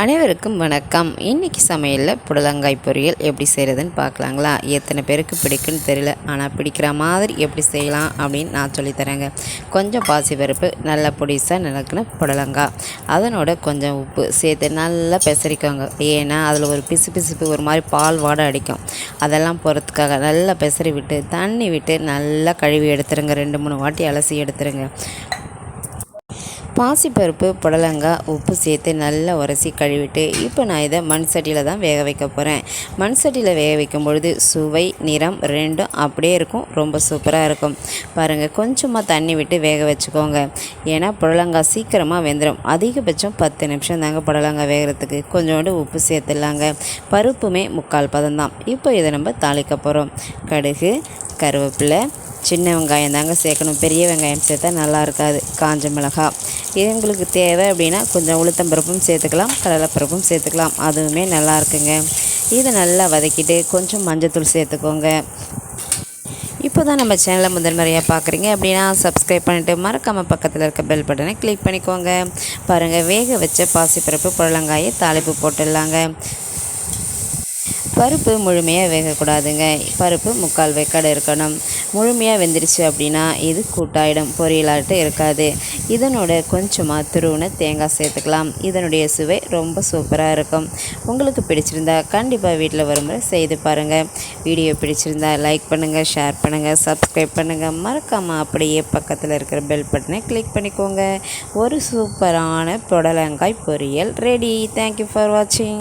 அனைவருக்கும் வணக்கம். இன்றைக்கி சமையலில் புடலங்காய் பொரியல் எப்படி செய்கிறதுன்னு பார்க்கலாங்களா? எத்தனை பேருக்கு பிடிக்குன்னு தெரியல, ஆனால் பிடிக்கிற மாதிரி எப்படி செய்யலாம் அப்படின்னு நான் சொல்லித்தரேங்க. கொஞ்சம் பாசிப்பருப்பு, நல்லா பொடிசாக நறுக்கின புடலங்காய், அதனோட கொஞ்சம் உப்பு சேர்த்து நல்லா பெசரிக்கோங்க. ஏன்னா அதில் ஒரு பிசுபிசுப்பு ஒரு மாதிரி பால் வாடை அடிக்கும். அதெல்லாம் போகிறதுக்காக நல்லா பெசரி விட்டு தண்ணி விட்டு நல்லா கழுவி எடுத்துருங்க. 2-3 வாட்டி அலசி எடுத்துருங்க. பாசிப்பருப்பு, புடலங்காய், உப்பு சேர்த்து நல்லா உரசி கழுவிட்டு இப்போ நான் இதை மண் சட்டியில் தான் வேக வைக்க போகிறேன். மண் சட்டியில் வேக வைக்கும் பொழுது சுவை, நிறம் ரெண்டும் அப்படியே இருக்கும். ரொம்ப சூப்பராக இருக்கும். பாருங்கள், கொஞ்சமாக தண்ணி விட்டு வேக வச்சுக்கோங்க. ஏன்னா புடலங்காய் சீக்கிரமாக வெந்துடும். அதிகபட்சம் 10 நிமிஷம் தாங்க புடலங்காய் வேகிறதுக்கு. கொஞ்சோண்டு உப்பு சேர்த்துடலாங்க. பருப்புமே 3/4 பதம் தான். இப்போ இதை நம்ம தாளிக்க போகிறோம். கடுகு, கருவேப்பிலை, சின்ன வெங்காயம் தாங்க சேர்க்கணும். பெரிய வெங்காயம் சேர்த்தா நல்லா இருக்காது. காஞ்ச மிளகாய், எங்களுக்கு தேவை அப்படின்னா கொஞ்சம் உளுத்தம்பருப்பும் சேர்த்துக்கலாம், கடலைப்பருப்பும் சேர்த்துக்கலாம். அதுவுமே நல்லா இருக்குங்க. இதை நல்லா வதக்கிட்டு கொஞ்சம் மஞ்சத்தூள் சேர்த்துக்கோங்க. இப்போ தான் நம்ம சேனலை முதன்முறையாக பார்க்குறீங்க அப்படின்னா சப்ஸ்கிரைப் பண்ணிவிட்டு மறக்காமல் பக்கத்தில் இருக்க பெல் பட்டனை கிளிக் பண்ணிக்கோங்க. பாருங்கள், வேக வச்ச பாசிப்பருப்பு, புடலங்காயை தாளிப்பு போட்டுடலாங்க. பருப்பு முழுமையாக வேகக்கூடாதுங்க. பருப்பு 3/4 வேக்காடு இருக்கணும். முழுமையாக வெந்துருச்சு அப்படின்னா இது கூட்டாயிடும், பொரியலாட்டு இருக்காது. இதனோட கொஞ்சமாக துருவின தேங்காய் சேர்த்துக்கலாம். இதனுடைய சுவை ரொம்ப சூப்பராக இருக்கும். உங்களுக்கு பிடிச்சிருந்தா கண்டிப்பாக வீட்டில் வருமுறை செய்து பாருங்கள். வீடியோ பிடிச்சிருந்தா லைக் பண்ணுங்கள், ஷேர் பண்ணுங்கள், சப்ஸ்கிரைப் பண்ணுங்கள். மறக்காமல் அப்படியே பக்கத்தில் இருக்கிற பெல் பட்டனை கிளிக் பண்ணிக்கோங்க. ஒரு சூப்பரான புடலங்காய் பொரியல் ரெடி. தேங்க்யூ ஃபார் வாட்சிங்.